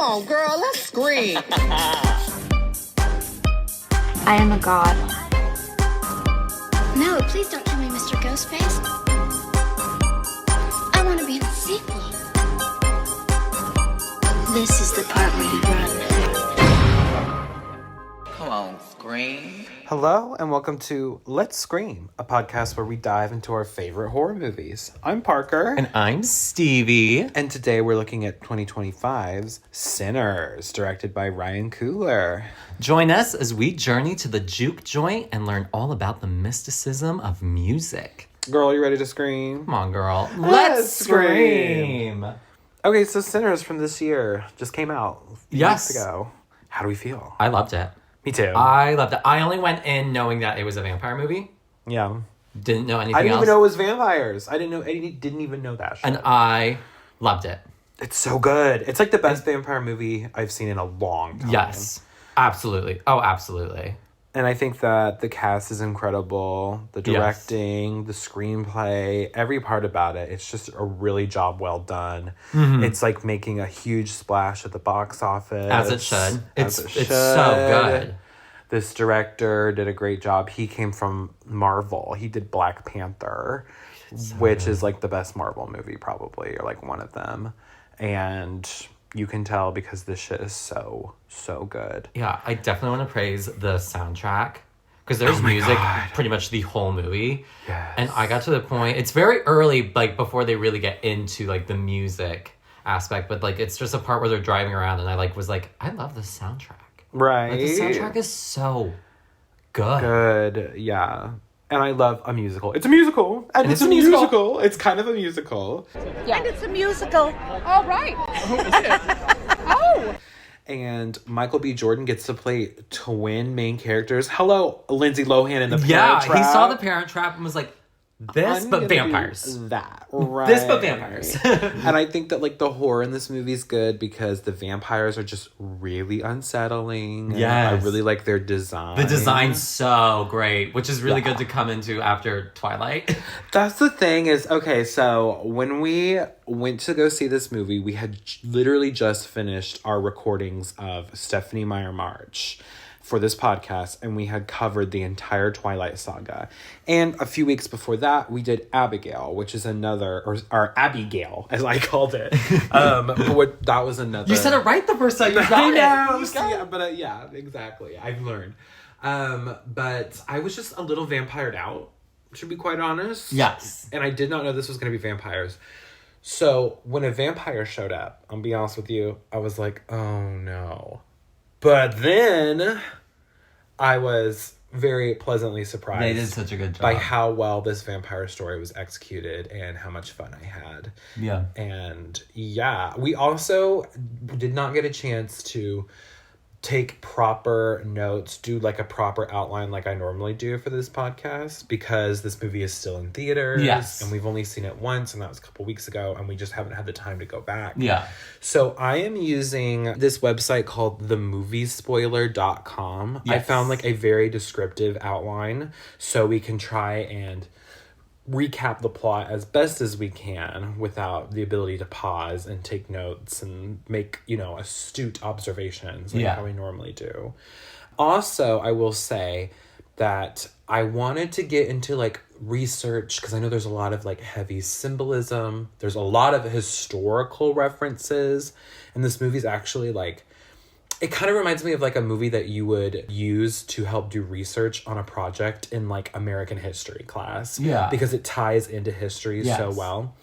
on, girl, let's scream. I am a god. No, please don't kill me, Mr. Ghostface. I want to be in the sequel. This is the part where you run. Come on, scream. Hello, and welcome to Let's Scream, a podcast where we dive into our favorite horror movies. I'm Parker. And I'm Stevie. And today we're looking at 2025's Sinners, directed by Ryan Coogler. Join us as we journey to the juke joint and learn all about the mysticism of music. Girl, you ready to scream? Come on, girl. Let's scream. Okay, so Sinners from this year just came out a few weeks ago. How do we feel? I loved it. Me too. I loved it. I only went in knowing that it was a vampire movie. Yeah. Didn't know anything else. I didn't even know it was vampires. I didn't even know that shit. And I loved it. It's so good. It's like the best vampire movie I've seen in a long time. Yes. Absolutely. Oh, absolutely. And I think that the cast is incredible. The directing, the screenplay, every part about it. It's just a really job well done. Mm-hmm. It's like making a huge splash at the box office. As it should. It's so good. This director did a great job. He came from Marvel. He did Black Panther, which is like the best Marvel movie probably, or like one of them. And you can tell because this shit is so good. Yeah, I definitely want to praise the soundtrack. Because there's music pretty much the whole movie. Yes. And I got to the point, it's very early, like, before they really get into, like, the music aspect. But, like, it's just a part where they're driving around. And I, like, was like, I love the soundtrack. Right. Like, the soundtrack is so good. Good, yeah. And I love a musical. It's a musical. And it's a musical. It's kind of a musical. Yeah. And it's a musical. All right. Oh. And Michael B. Jordan gets to play twin main characters. Hello, Lindsay Lohan in The Parent Trap. Yeah, he saw The Parent Trap and was like, this, but vampires. That, right. This, but vampires. And I think that, like, the horror in this movie is good because the vampires are just really unsettling. Yes. I really like their design. The design's so great, which is really good to come into after Twilight. That's the thing is, okay, so when we went to go see this movie, we had literally just finished our recordings of Stephenie Meyer March for this podcast, and we had covered the entire Twilight saga. And a few weeks before that, we did Abigail, which is another, or Abigail, as I called it. That was another. You said it right the first time. You got it. Yeah, but yeah, exactly. I've learned. But I was just a little vampired out, to be quite honest. Yes. And I did not know this was going to be vampires. So when a vampire showed up, I'll be honest with you, I was like, oh no. But then I was very pleasantly surprised. They did such a good job. By how well this vampire story was executed and how much fun I had. Yeah. And yeah, we also did not get a chance to take proper notes, do like a proper outline like I normally do for this podcast because this movie is still in theaters. Yes. And we've only seen it once, and that was a couple weeks ago, and we just haven't had the time to go back. Yeah. So I am using this website called themoviespoiler.com. Yes. I found like a very descriptive outline so we can try and recap the plot as best as we can without the ability to pause and take notes and make, astute observations like how we normally do. Also, I will say that I wanted to get into like research because I know there's a lot of like heavy symbolism. There's a lot of historical references, and this movie's actually like, it kind of reminds me of like a movie that you would use to help do research on a project in like American history class. Yeah. Because it ties into history so well.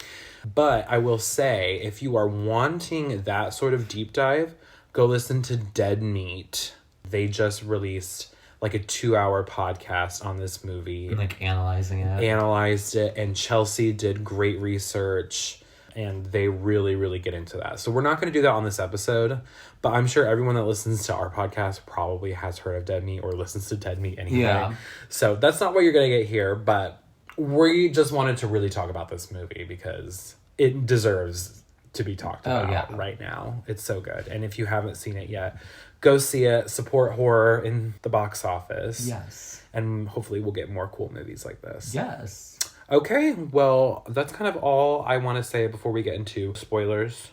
But I will say, if you are wanting that sort of deep dive, go listen to Dead Meat. They just released like a 2-hour podcast on this movie. Like analyzed it. And Chelsea did great research. And they really, really get into that. So we're not going to do that on this episode, but I'm sure everyone that listens to our podcast probably has heard of Dead Meat or listens to Dead Meat anyway. Yeah. So that's not what you're going to get here, but we just wanted to really talk about this movie because it deserves to be talked about right now. It's so good. And if you haven't seen it yet, go see it. Support horror in the box office. Yes. And hopefully we'll get more cool movies like this. Yes. Okay, well, that's kind of all I want to say before we get into spoilers.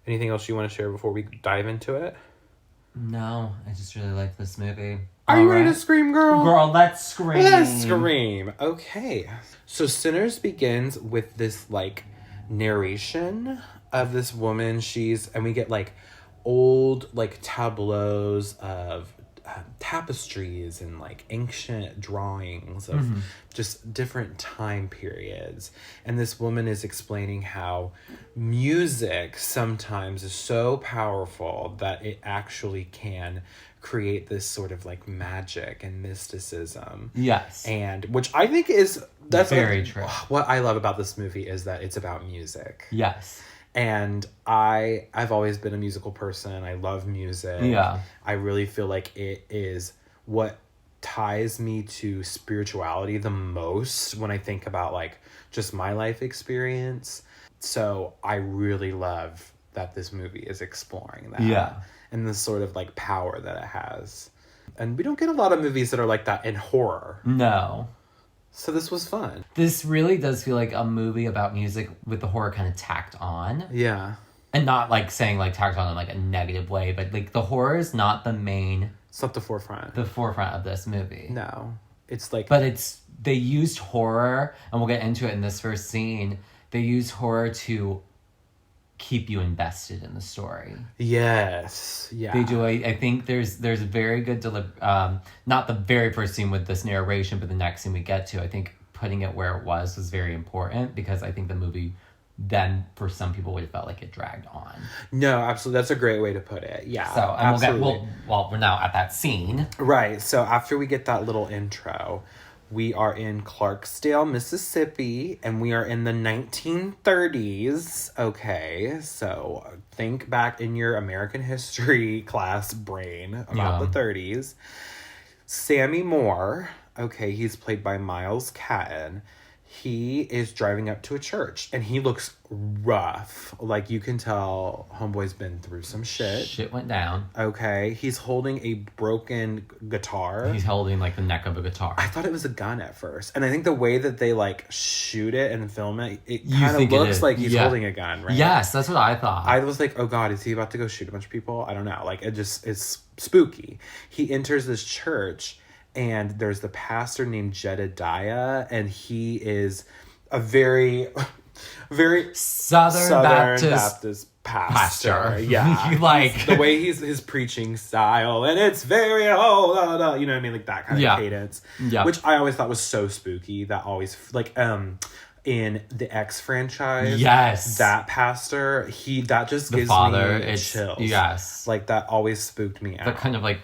Anything else you want to share before we dive into it? No, I just really like this movie. Are you ready to scream, girl? Girl, let's scream. Let's scream. Okay. So Sinners begins with this, like, narration of this woman. And we get, like, old, like, tableaus of tapestries and, like, ancient drawings of just different time periods. And this woman is explaining how music sometimes is so powerful that it actually can create this sort of, like, magic and mysticism. Yes. And which I think that's very true. What I love about this movie is that it's about music. Yes. And I've always been a musical person. I love music. Yeah. I really feel like it is what ties me to spirituality the most when I think about, like, just my life experience. So I really love that this movie is exploring that. Yeah. And the sort of, like, power that it has. And we don't get a lot of movies that are like that in horror. No. So this was fun. This really does feel like a movie about music with the horror kind of tacked on. Yeah. And not, like, saying, like, tacked on in, like, a negative way, but, like, the horror is not the main... It's not the forefront. The forefront of this movie. No. It's like... But they used horror, and we'll get into it in this first scene, they used horror to keep you invested in the story. Yes. Yeah. They do. I think there's a very good not the very first scene with this narration, but the next scene we get to. I think putting it where it was very important, because I think the movie then for some people would have felt like it dragged on. No, absolutely. That's a great way to put it. Yeah. So and absolutely. we're now at that scene. Right. So after we get that little intro, we are in Clarksdale, Mississippi, and we are in the 1930s. Okay, so think back in your American history class brain about the 30s. Sammy Moore, okay, he's played by Miles Catton. He is driving up to a church, and he looks rough. Like, you can tell homeboy's been through some shit. Shit went down. Okay, he's holding a broken guitar. He's holding, like, the neck of a guitar. I thought it was a gun at first. And I think the way that they, like, shoot it and film it, it kind of looks like he's holding a gun, right? Yes, that's what I thought. I was like, oh God, is he about to go shoot a bunch of people? I don't know. Like, it's spooky. He enters this church, and there's the pastor named Jedediah, and he is a very Southern Baptist pastor. Yeah. Like the way his preaching style, and it's very, you know what I mean? Like that kind of cadence. Yeah. Which I always thought was so spooky. That always, like, in the X franchise, yes, that pastor, that just gives me chills. Yes, like that always spooked me out. But kind of like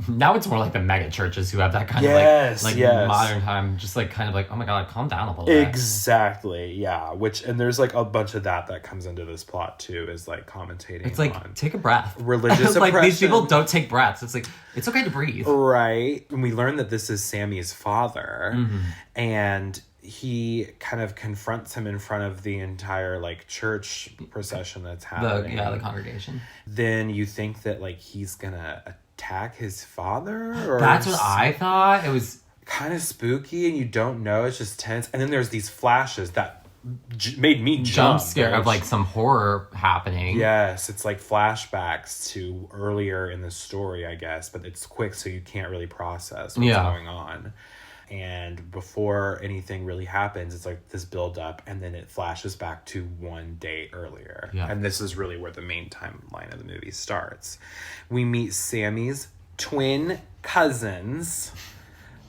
now it's more like the mega churches who have that kind of like modern time, just like kind of like, oh my God, calm down a little bit. Exactly, yeah. And there's like a bunch of that comes into this plot too, is like commentating. It's like, take a breath. Religious like oppression. These people don't take breaths. It's like, it's okay to breathe. Right. And we learn that this is Sammy's father, and he kind of confronts him in front of the entire, like, church procession that's happening. The congregation. Then you think that, like, he's gonna attack his father? Or that's what I thought. It was kind of spooky, and you don't know. It's just tense. And then there's these flashes that made me jump scare of, like, some horror happening. Yes, it's like flashbacks to earlier in the story, I guess. But it's quick, so you can't really process what's going on. And before anything really happens, it's like this build up, and then it flashes back to one day earlier. Yeah. And this is really where the main timeline of the movie starts. We meet Sammy's twin cousins,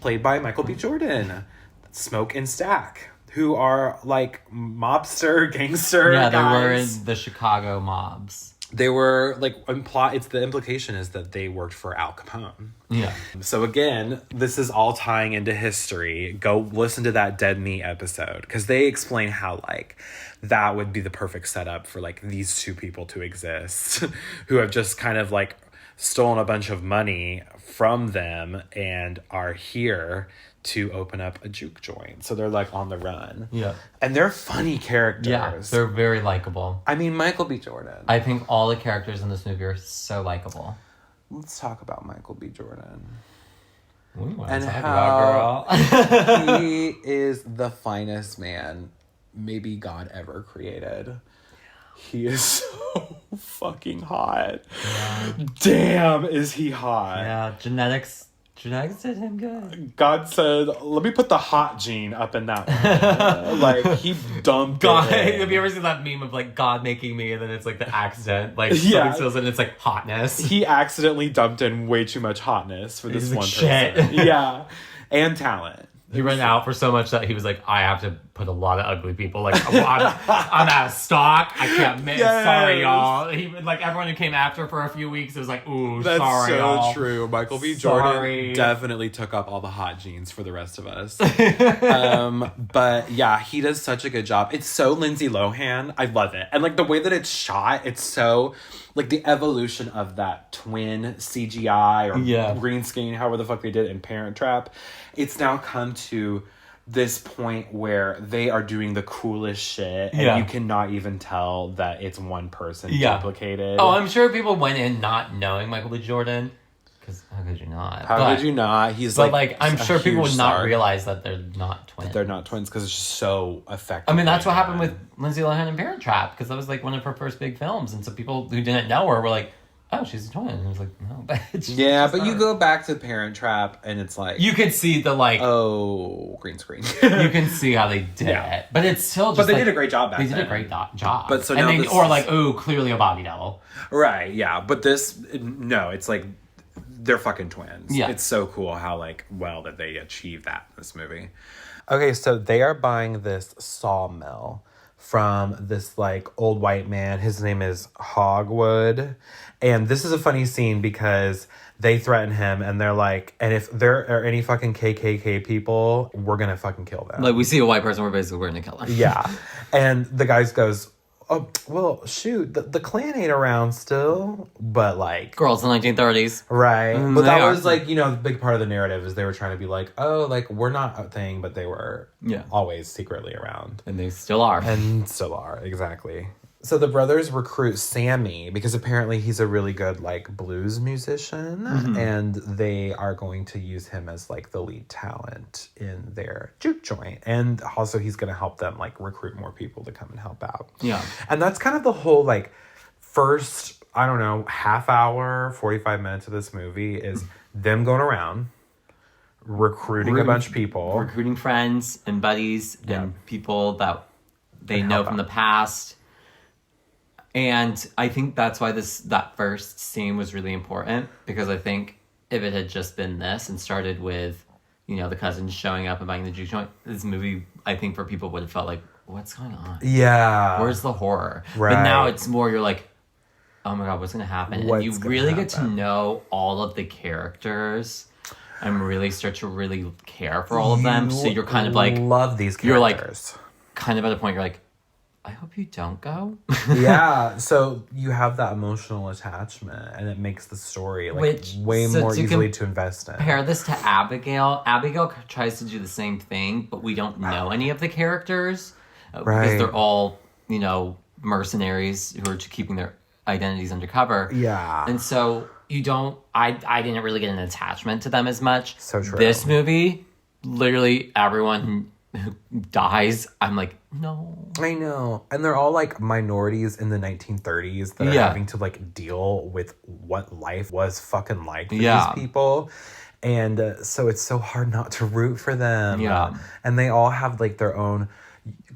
played by Michael B. Jordan, Smoke and Stack, who are like mobster, gangster guys. They were in the Chicago mobs. They were like the implication is that they worked for Al Capone. Yeah. So again, this is all tying into history. Go listen to that Dead Meat episode, because they explain how, like, that would be the perfect setup for, like, these two people to exist who have just kind of, like, stolen a bunch of money from them and are here to open up a juke joint. So they're, like, on the run. Yeah. And they're funny characters. Yeah, they're very likable. I mean, Michael B. Jordan. I think all the characters in this movie are so likable. Let's talk about Michael B. Jordan. And how he is the finest man maybe God ever created. He is so fucking hot. Damn, is he hot. Yeah, genetics did him good. God said, let me put the hot gene up in that one. Like, he dumped God, it. have you ever seen that meme of like God making me and then it's like the accident, like Yeah. and it's like hotness. He accidentally dumped in way too much hotness for this He's like, one shit. person. Yeah. And talent. He ran out for so much that he was like, I have to put a lot of ugly people. Like, I'm out of stock. I can't make Yes. Sorry, y'all. He like everyone who came after for a few weeks, it was like, ooh, That's sorry, so y'all. true. Michael B. Sorry. Jordan definitely took up all the hot genes for the rest of us. But yeah, he does such a good job. It's so Lindsay Lohan. I love it. And like the way that it's shot, it's so like the evolution of that twin CGI or green screen, however the fuck they did it in Parent Trap. It's now come to this point where they are doing the coolest shit and you cannot even tell that it's one person duplicated. Oh, I'm sure people went in not knowing Michael B. Jordan. Because how could you not? How could you not? He's but like I'm a sure people huge would not star. realize that they're not twins. They're not twins because it's just so effective. I mean, that's what happened with Lindsay Lohan in Parent Trap, because that was like one of her first big films, and so people who didn't know her were like, "Oh, she's a twin." And I was like, "No, bitch." Yeah, but you go back to Parent Trap, and it's like you can see the like, green screen. you can see how they did it, but it's still just. But they like, did a great job back They then. did a great job. But so and now they, this or is- like, oh, clearly a body double. Right, yeah. But this, no, it's like they're fucking twins. Yeah. It's so cool how like well that they achieve that in this movie. Okay, so they are buying this sawmill from this like old white man. His name is Hogwood. And this is a funny scene because they threaten him and they're like, and if there are any fucking KKK people, we're gonna fucking kill them. Like we see a white person, we're basically going to kill him. Yeah. And the guy goes, oh, well, shoot, the Klan ain't around still, but like... Girls in the 1930s. Right. But that they are. was like, you know, the big part of the narrative is they were trying to be like, oh, like, we're not a thing, but they were always secretly around. And they still are. And still are, exactly. So the brothers recruit Sammy because apparently he's a really good like blues musician and they are going to use him as like the lead talent in their juke joint. And also he's going to help them like recruit more people to come and help out. Yeah. And that's kind of the whole like first, I don't know, half hour, 45 minutes of this movie is them going around recruiting a bunch of people. Recruiting friends and buddies and people that they know from the past. And I think that's why that first scene was really important, because I think if it had just been this and started with, you know, the cousins showing up and buying the juke joint, this movie, I think for people would have felt like, what's going on? Yeah. Where's the horror? Right. But now it's more, you're like, oh my God, what's going to happen? What's and you gonna really get to happen? know all of the characters and really start to really care for all of them. So you're kind of like, love these you're like, characters. kind of at a point you're like, I hope you don't go. Yeah, so you have that emotional attachment and it makes the story like Which- way so more to easily to invest in. Compare this to Abigail. Abigail tries to do the same thing, but we don't know any of the characters because Right. they're all, you know, mercenaries who are keeping their identities undercover. Yeah. And so you don't, I didn't really get an attachment to them as much. So true. This movie, literally everyone who dies, I'm like, no. I know. And they're all like minorities in the 1930s that are having to like deal with what life was fucking like for these people. And so it's so hard not to root for them. Yeah. And they all have like their own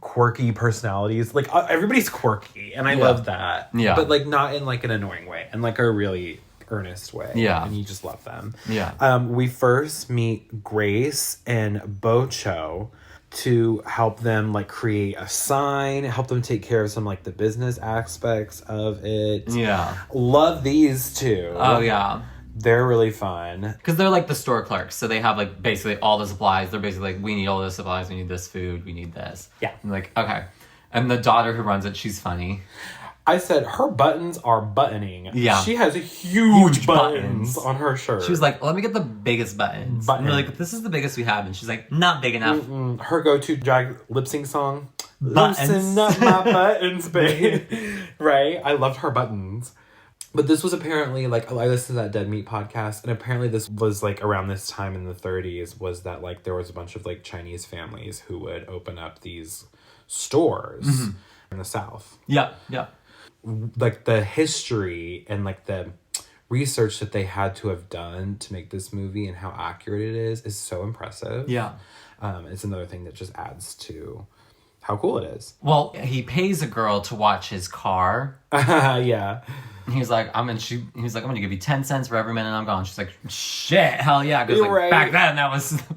quirky personalities. Like everybody's quirky and I love that. Yeah. But like not in like an annoying way, in like a really earnest way. Yeah. And you just love them. Yeah. We first meet Grace and Bocho to help them like create a sign, help them take care of some like the business aspects of it. Yeah. Love these two. Oh, yeah. They're really fun. Because they're like the store clerks. So they have like basically all the supplies. They're basically like, we need all the supplies. We need this food. We need this. Yeah. I'm like, okay. And the daughter who runs it, she's funny. I said her buttons are buttoning. Yeah. She has huge buttons. buttons on her shirt. She was like, let me get the biggest buttons. And they're like, this is the biggest we have. And she's like, not big enough. her go-to drag lip sync song. Buttons. Loosen up my buttons, babe. Right? I loved her buttons. But this was apparently, like, I listened to that Dead Meat podcast, and apparently this was, like, around this time in the 30s, was that, like, there was a bunch of, like, Chinese families who would open up these stores in the South. Yeah. Yeah. like the history and like the research that they had to have done to make this movie and how accurate it is so impressive. Yeah. It's another thing that just adds to how cool it is. Well, he pays a girl to watch his car. Yeah. He's like, I'm gonna give you 10 cents for every minute I'm gone. She's like, shit, hell yeah. Because like, Right. back then that was a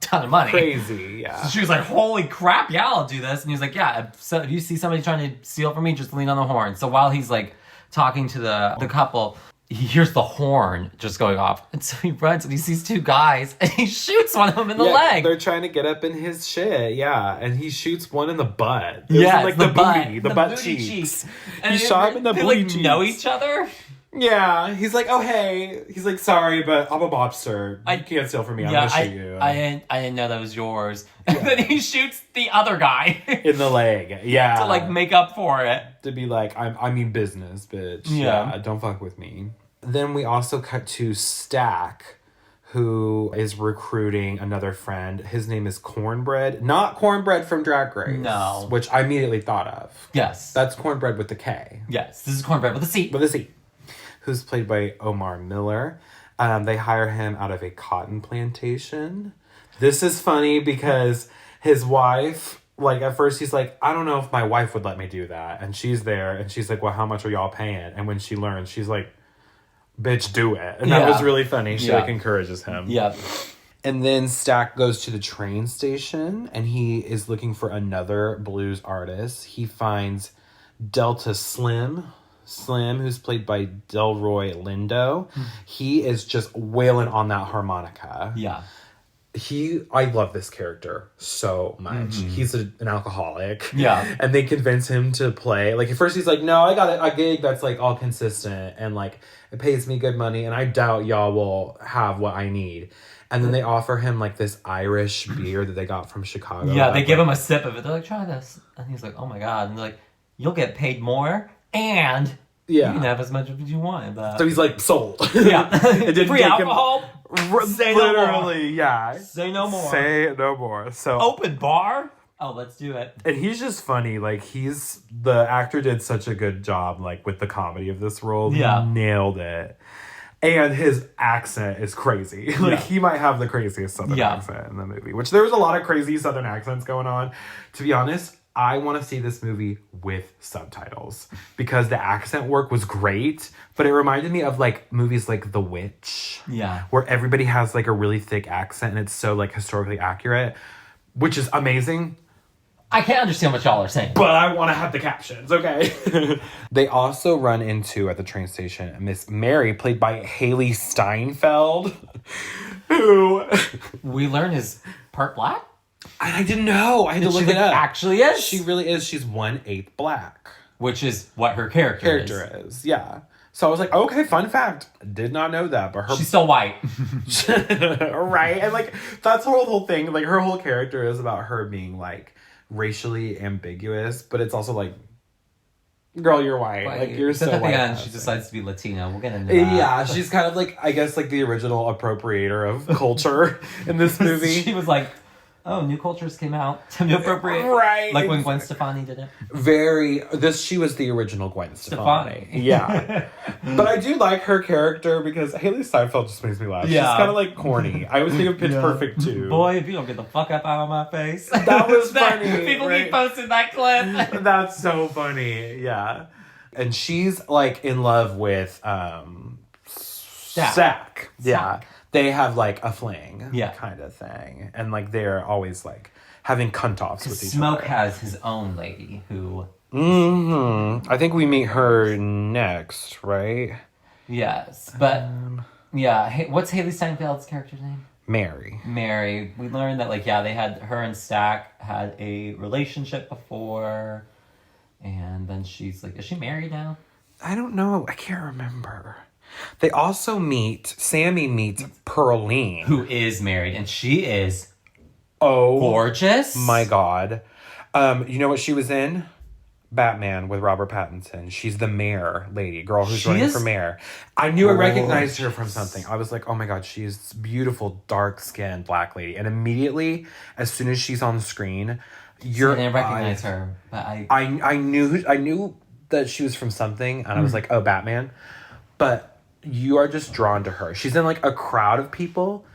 ton of money. Crazy, yeah. So she was like, holy crap, yeah, I'll do this. And he was like, yeah, if you see somebody trying to steal from me, just lean on the horn. So while he's like talking to the couple, he hears the horn just going off. And so he runs and he sees two guys and he shoots one of them in the leg. They're trying to get up in his shit, yeah. And he shoots one in the butt. Yeah, like the booty, the butt booty cheeks. And He shot him in the they booty like cheeks. know each other. Yeah, he's like, oh hey. He's like, sorry, but I'm a mobster. You can't steal from me. I'm gonna shoot you. I didn't know that was yours. And then he shoots the other guy in the leg, yeah. to like make up for it. To be like, I mean business, bitch. Yeah. Don't fuck with me. Then we also cut to Stack, who is recruiting another friend. His name is Cornbread. Not Cornbread from Drag Race. No. Which I immediately thought of. Yes. That's Cornbread with the K. Yes. This is Cornbread with a C. With a C. Who's played by Omar Miller. They hire him out of a cotton plantation. This is funny because his wife, like at first he's like, I don't know if my wife would let me do that. And she's there and she's like, well, how much are y'all paying? And when she learns, she's like, bitch, do it. And that was really funny. She like encourages him. Yeah. And then Stack goes to the train station and he is looking for another blues artist. He finds Delta Slim, who's played by Delroy Lindo. He is just wailing on that harmonica. Yeah. I love this character so much. He's an alcoholic. Yeah. And they convince him to play. Like, at first he's like, no, I got a gig that's, like, all consistent. And, like, it pays me good money. And I doubt y'all will have what I need. And then they offer him, like, this Irish beer that they got from Chicago. Yeah, they give him a sip of it. They're like, try this. And he's like, oh, my God. And they're like, you'll get paid more. And you can have as much as you want. So he's, like, sold. Yeah. It didn't Free take alcohol. Say no more. Literally, yeah. Say no more. Say no more. So Open bar? Oh, let's do it. and he's just funny. Like the actor did such a good job, like with the comedy of this role. Yeah. Nailed it. And his accent is crazy. Like he might have the craziest Southern accent in the movie. Which there's a lot of crazy Southern accents going on. To be honest, I want to see this movie with subtitles because the accent work was great, but it reminded me of like movies like The Witch. Yeah. Where everybody has like a really thick accent and it's so like historically accurate, which is amazing. I can't understand what y'all are saying. But I want to have the captions, okay? They also run into, at the train station, Miss Mary, played by Haley Steinfeld, who... We learn is part black? I didn't know. I had to look it up. Actually is? She really is. She's 1/8 black. Which is what her character is. Yeah. So I was like, okay, fun fact. Did not know that, but her... She's still white. Right? And, like, that's her whole thing. Like, her whole character is about her being, like, racially ambiguous, but it's also, like, girl, you're white. Like, you're so white. And she decides to be Latino. We'll get into that. Yeah, she's kind of, like, I guess, like, the original appropriator of culture in this movie. She was like, oh, new cultures came out. Time to appropriate. Right. Like when Gwen Stefani did it. She was the original Gwen Stefani. Stefani. Yeah. But I do like her character because Haley Steinfeld just makes me laugh. Yeah. She's kind of like corny. I always think of Pitch Perfect too. Boy, if you don't get the fuck up out of my face. That was funny. People right? keep posting that clip. That's so funny. Yeah. And she's like in love with Zach. Yeah. They have like a fling kind of thing. And like they're always like having cunt-offs with each Smoke other. has his own lady who... I think we meet her next, right? Yes, but... yeah, what's Haley Steinfeld's character's name? Mary. We learned that, like, they had... Her and Stack had a relationship before. And then she's like... Is she married now? I don't know. I can't remember. They also Sammy meets Pearline. Who is married, and she is... Oh. Gorgeous. My God. You know what she was in? Batman with Robert Pattinson. She's the mayor girl who's running for mayor. I knew I recognized her from something. I was like, oh my God, she's this beautiful, dark-skinned black lady. And immediately, as soon as she's on the screen, I didn't recognize her, but I knew that she was from something, and I was like, oh, Batman. But you are just drawn to her. She's in like a crowd of people,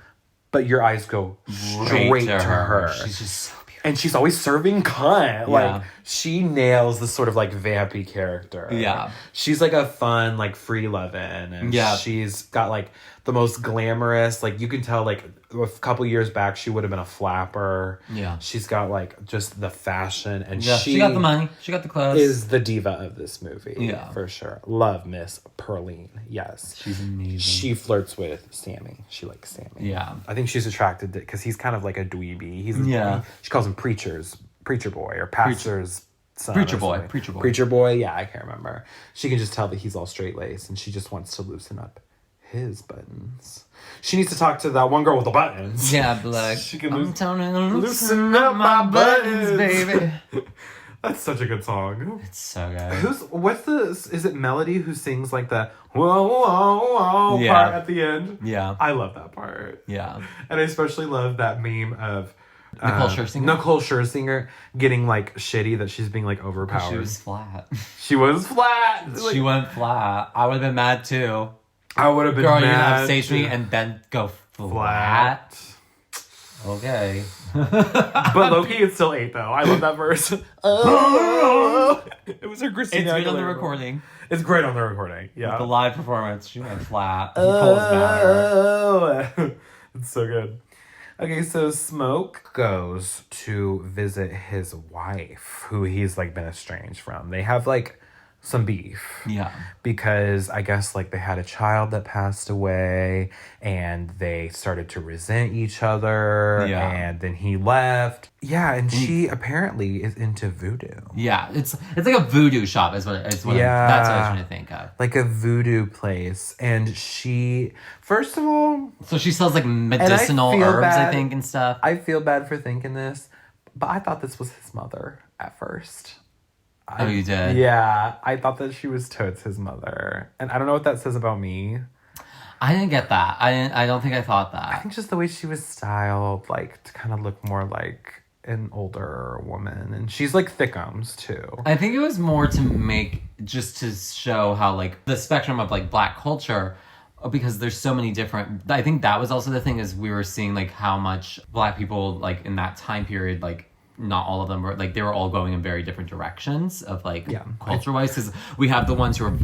but your eyes go straight to her. She's just so beautiful. And she's always serving cunt. Like, Yeah. she nails this sort of like vampy character. Yeah. She's like a fun, like free lovin'. And she's got like the most glamorous, like you can tell like a couple years back she would have been a flapper. Yeah. She's got like just the fashion, and she got the money. She got the clothes. Is the diva of this movie. Yeah. For sure. Love Miss Pearline. Yes. She's amazing. She flirts with Sammy. She likes Sammy. Yeah. I think she's attracted to, because he's kind of like a dweeby. She calls him preacher boy, or pastor's son. Preacher boy. Preacher boy, yeah, I can't remember. She can just tell that he's all straight-laced, and she just wants to loosen up his buttons. She needs to talk to that one girl with the buttons. Yeah, like, she can I'm telling you, loosen up my buttons, baby. That's such a good song. It's so good. Is it Melody who sings like the whoa, whoa, whoa part at the end? Yeah. I love that part. Yeah. And I especially love that meme of Nicole Scherzinger getting like shitty that she's being like overpowered. She was flat. She was flat. Like, She went flat. I would have been mad too. I would have been Girl, mad. you're gonna upstage me and then go flat. Okay. But Loki is still 8 though. I love that verse. Oh, it was her Christina. It's good on the Aguilera. Recording. It's great on the recording. Yeah. The live performance, she went flat. Oh. It's so good. Okay, so Smoke goes to visit his wife, who he's like been estranged from. They have like some beef. Yeah. Because I guess like they had a child that passed away, and they started to resent each other. Yeah. And then he left. Yeah, and she apparently is into voodoo. Yeah, it's like a voodoo shop is what that's what I was trying to think of. Like a voodoo place. And she, first of all, So she sells like medicinal herbs, I think, and stuff. I feel bad for thinking this, but I thought this was his mother at first. Oh, you did? Yeah, I thought that she was totes his mother. And I don't know what that says about me. I didn't get that. I don't think I thought I that. think just the way she was styled, like, to kind of look more like an older woman. And she's, like, thickums, too. I think it was more just to show how, like, the spectrum of, like, Black culture, because there's so many different... I think that was also the thing, is we were seeing, like, how much Black people, like, in that time period, like, not all of them were, like, they were all going in very different directions of, like, culture-wise, because we have the ones who are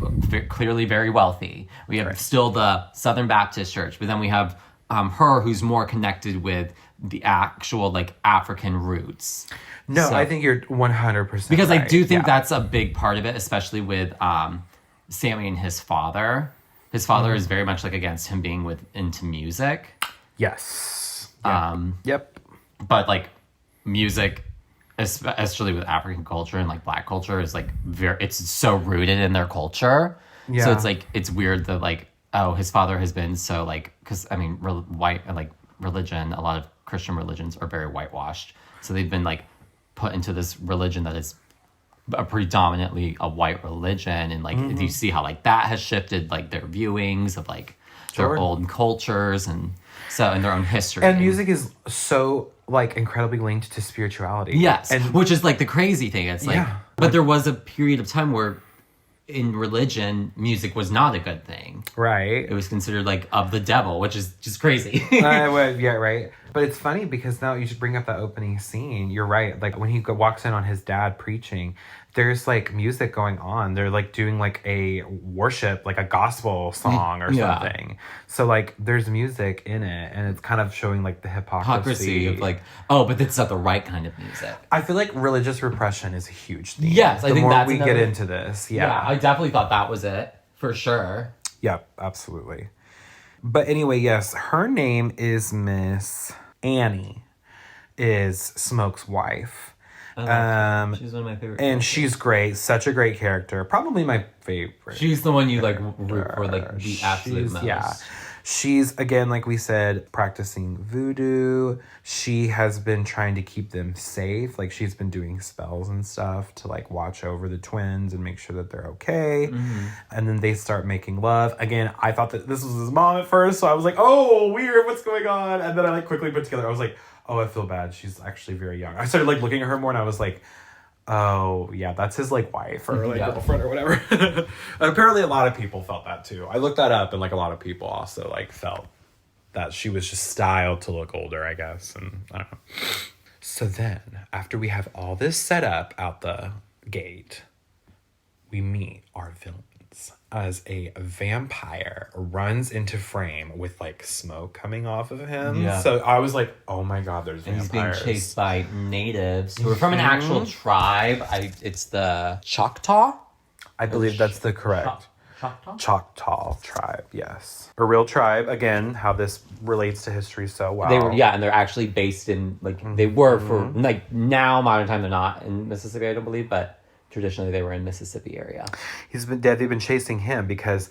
clearly very wealthy. We have still the Southern Baptist Church, but then we have her who's more connected with the actual, like, African roots. No, So- I think you're 100% because I right. do think that's a big part of it, especially with Sammy and his father. His father is very much, like, against him being into music. Yes. Yep. But, like, music, especially with African culture and, like, Black culture, is, like, it's so rooted in their culture. Yeah. So it's, like, it's weird that, like, oh, his father has been so, like, because, I mean, white, like, religion, a lot of Christian religions are very whitewashed. So they've been, like, put into this religion that is predominantly a white religion. And, like, you see how, like, that has shifted, like, their viewings of, like, their old cultures and their own history. And music is so, like, incredibly linked to spirituality. Yes, And which is, like, the crazy thing. It's like, Yeah. but there was a period of time where in religion, music was not a good thing. right. It was considered, like, of the devil, which is just crazy. Yeah, right. But it's funny because now you should bring up that opening scene. You're right. Like when he walks in on his dad preaching, there's like music going on. They're like doing like a worship, like a gospel song or something. So like there's music in it, and it's kind of showing like the hypocrisy of, like, oh, but it's not the right kind of music. I feel like religious repression is a huge theme. Yes, I think that's the more we get into this. Yeah, I definitely thought that was it, for sure. Yep, absolutely. But anyway, yes, her name is Miss Annie, is Smoke's wife. She's one of my favorite. And she's great, such a great character. Probably my favorite. She's the one you, like, root for, like, the absolute most. Yeah. She's, again, like we said, practicing voodoo. She has been trying to keep them safe. Like, she's been doing spells and stuff to, like, watch over the twins and make sure that they're okay. Mm-hmm. And then they start making love. Again, I thought that this was his mom at first, so I was like, oh, weird, what's going on? And then I, like, quickly put together, I was like, oh, I feel bad. She's actually very young. I started, like, looking at her more, and I was like, Oh, yeah, that's his, like, wife or, like, Yeah. girlfriend or whatever. Apparently, a lot of people felt that, too. I looked that up, and, like, a lot of people also, like, felt that she was just styled to look older, I guess, and I don't know. So then, after we have all this set up out the gate, we meet our villains as a vampire runs into frame with, like, smoke coming off of him. Yeah. So I was like, oh my god, there's And vampires. he's being chased by natives who are from an actual tribe. It's the Choctaw? I believe that's the correct. Choctaw? Choctaw tribe, yes. A real tribe, again, how this relates to history so well. They were, yeah, and they're actually based in, like, they were for, like, now, modern time, they're not in Mississippi, I don't believe, but traditionally they were in Mississippi area. They've been chasing him because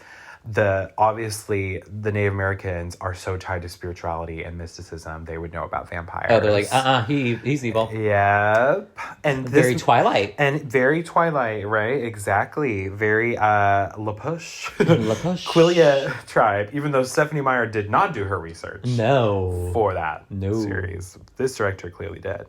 obviously the Native Americans are so tied to spirituality and mysticism, they would know about vampires. Oh, they're like, he's evil. Yep. And Very Twilight. And very Twilight, right? Exactly. Very La Push. La Push. Quillia tribe, even though Stephanie Meyer did not do her research. No. For that No. series. This director clearly did.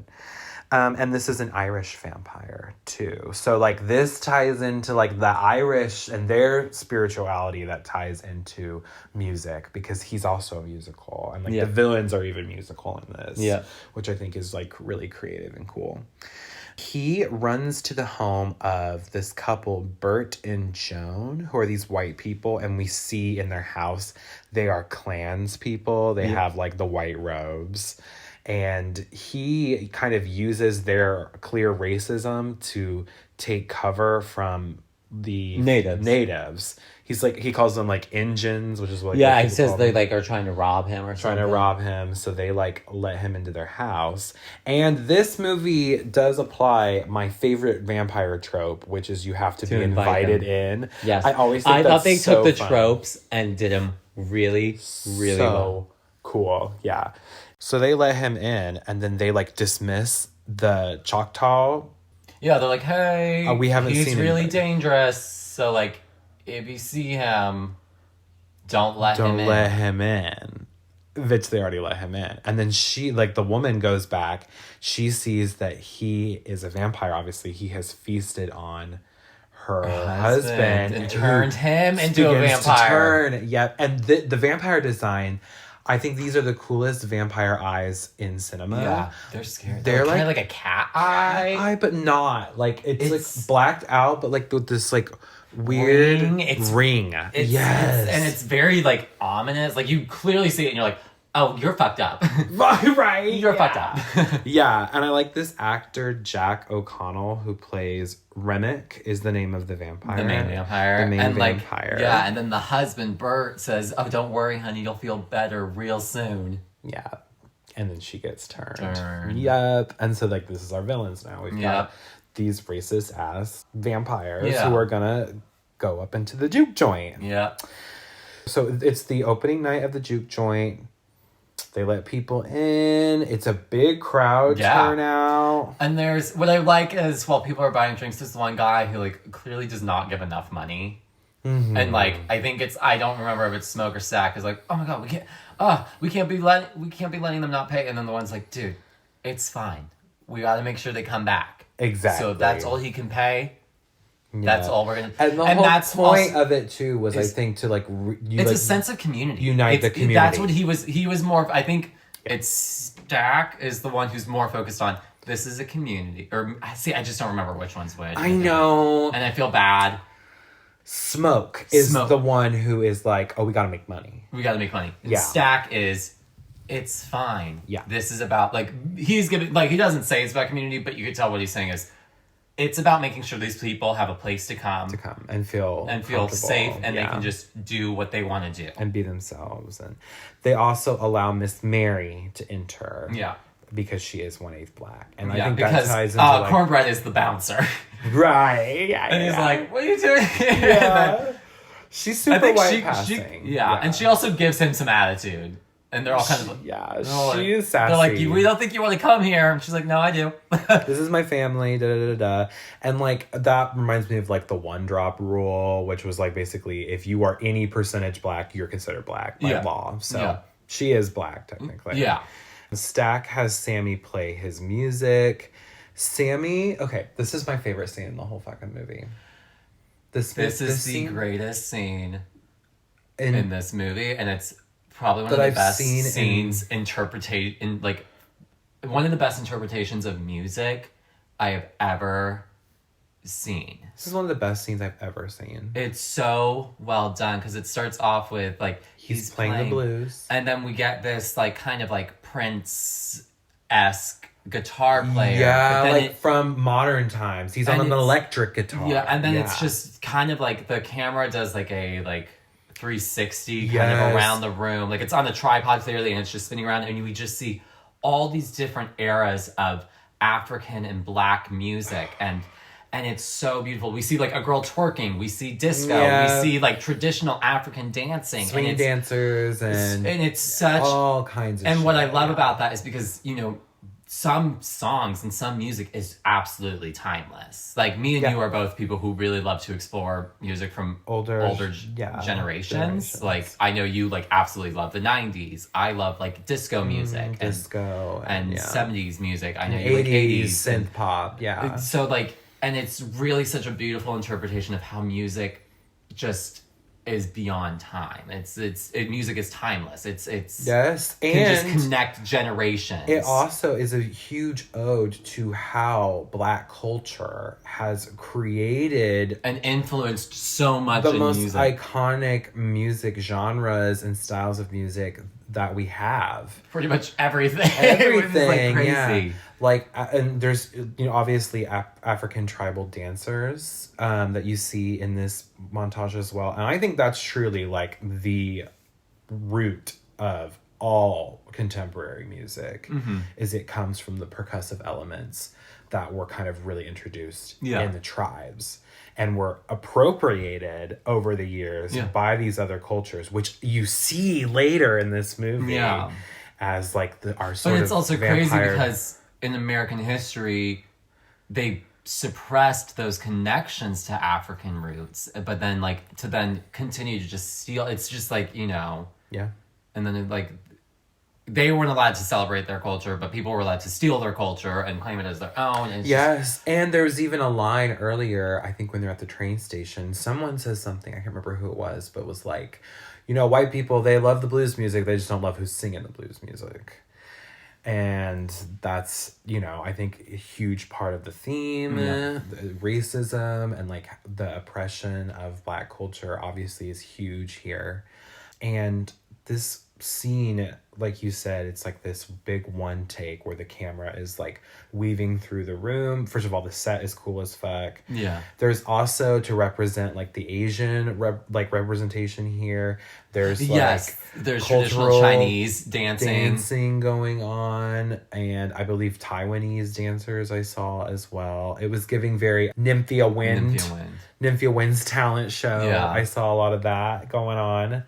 And this is an Irish vampire, too. So, like, this ties into, like, the Irish and their spirituality that ties into music, because he's also a musical. And, like, Yeah. the villains are even musical in this. Yeah. Which I think is, like, really creative and cool. He runs to the home of this couple, Bert and Joan, who are these white people. And we see in their house, they are clans people. They have, like, the white robes. And he kind of uses their clear racism to take cover from the natives. He's like, he calls them like Injuns, which is what Yeah, people he says call they them. like are trying to rob him or Trying something. to rob him, so they like let him into their house. And this movie does apply my favorite vampire trope, which is you have to be invite invited them. in. Yes. I always think I thought they so took the fun. tropes and did them really, really So well. cool, yeah. So they let him in, and then they like dismiss the Choctaw. Yeah, they're like, hey, We haven't he's seen really anybody. dangerous. So like, if you see him, don't let him in. Which they already let him in. And then she, like, the woman goes back. She sees that he is a vampire. Obviously, he has feasted on her husband and turned him into a begins to vampire. Yep. And the vampire design, I think these are the coolest vampire eyes in cinema. Yeah, they're scary. They're kind of like like a cat eye. but not. Like, it's It's- like blacked out, but like with this like weird ring. Yes. And it's very like ominous. Like you clearly see it and you're like, oh, you're fucked up. right. You're fucked up. Yeah, and I like this actor, Jack O'Connell, who plays Remick, is the name of the vampire. The main vampire. The main and vampire. Like, yeah, and then the husband, Bert, says, oh, don't worry, honey, you'll feel better real soon. Yeah. And then she gets turned. Turned. Yep. And so, like, this is our villains now. We've got these racist ass vampires who are gonna go up into the juke joint. Yeah. So it's the opening night of the juke joint. They let people in. It's a big crowd turnout. And there's what I like is while people are buying drinks, there's one guy who like clearly does not give enough money. Mm-hmm. And like I think I don't remember if it's Smoke or Sack is like, oh my god, we can't be letting them not pay. And then the one's like, dude, it's fine. We got to make sure they come back. Exactly. So if that's all he can pay. Yeah. That's all we're gonna. And the whole point of it too was, I think, to like it's a sense of community. Unite the community. That's what he was. He was more. I think it's Stack is the one who's more focused on. This is a community, or see, I just don't remember which one's which. I know, and I feel bad. Smoke is the one who is like, oh, we gotta make money. We gotta make money. And yeah. Stack is. It's fine. Yeah. This is about like he's giving like he doesn't say it's about community, but you could tell what he's saying is. It's about making sure these people have a place to come and feel safe, and they can just do what they want to do and be themselves. And they also allow Miss Mary to enter, because she is 1/8 black, and I think that ties into like, Cornbread is the bouncer, right? And he's like, "What are you doing?" Yeah, she's super white passing. And she also gives him some attitude. And they're all kind of she is sassy. They're like, we don't think you want to come here. And she's like, no, I do. This is my family, And like that reminds me of like the 1-drop rule, which was like basically if you are any percentage black, you're considered black by law. So she is black technically. Yeah. Stack has Sammy play his music. Sammy, okay, this is my favorite scene in the whole fucking movie. This is the scene greatest scene in in this movie, and it's probably one that of the I've best seen scenes one of the best interpretations of music I have ever seen. This is one of the best scenes I've ever seen. It's so well done because it starts off with like He's playing the blues. and then we get this like kind of like Prince-esque guitar player. Yeah, but then like from modern times. He's on an electric guitar. Yeah, and then it's just kind of like the camera does like a 360 kind Yes. of around the room. Like it's on a tripod clearly and it's just spinning around and we just see all these different eras of African and Black music and it's so beautiful. We see like a girl twerking, we see disco, Yeah. we see like traditional African dancing. swing dancers and it's such all kinds of and shit. what I love about that is because, some songs and some music is absolutely timeless. Like me and you are both people who really love to explore music from older generations. Like I know you like absolutely love the 90s. I love like disco music and 70s music. I know you 80s like 80s synth pop. Yeah. So like, and it's really such a beautiful interpretation of how music just is beyond time. Music is timeless. It's Yes, can and just connect generations. it also is a huge ode to how Black culture has created and influenced so much the in most music. iconic music genres and styles of music that we have. Pretty much everything. Everything, It's like crazy. yeah. Like, and there's, obviously African tribal dancers that you see in this montage as well. And I think that's truly like the root of all contemporary music is it comes from the percussive elements that were kind of really introduced in the tribes and were appropriated over the years by these other cultures, which you see later in this movie as like our sort of But it's also vampire. crazy because in American history, they suppressed those connections to African roots, but then like to then continue to just steal. It's just like, Yeah. and then they weren't allowed to celebrate their culture, but people were allowed to steal their culture and claim it as their own. And And there's even a line earlier, I think when they're at the train station, someone says something, I can't remember who it was, but it was like, white people, they love the blues music, they just don't love who's singing the blues music. And that's, I think a huge part of the theme, the racism and like the oppression of Black culture obviously is huge here. And this scene, like you said, it's like this big one take where the camera is like weaving through the room. First of all, the set is cool as fuck. Yeah. There's also to represent like the Asian representation here. There's like there's cultural traditional Chinese dancing going on, and I believe Taiwanese dancers I saw as well. It was giving very Nymphia Wind's talent show. Yeah. I saw a lot of that going on.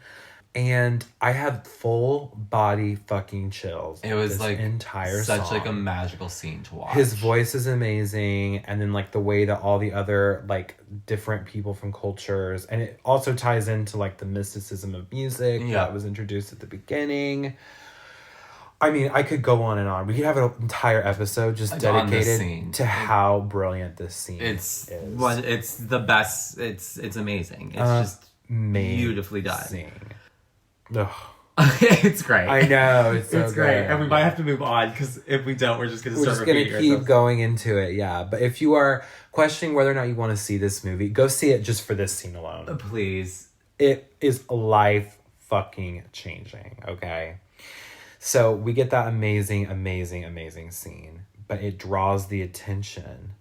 And I had full body fucking chills. It was this like entire such song. like a magical scene to watch. His voice is amazing, and then like the way that all the other like different people from cultures, and it also ties into like the mysticism of music that was introduced at the beginning. I mean, I could go on and on. We could have an entire episode just dedicated to how brilliant this scene is. It's the best. It's amazing. It's just beautifully done. Ugh. It's great. I know, it's so great. good. And we might have to move on because if we don't, we're just going to We're start just going to repeating keep going into it, yeah. But if you are questioning whether or not you want to see this movie, go see it just for this scene alone. Please. It is life fucking changing, okay? So we get that amazing, amazing, amazing scene, but it draws the attention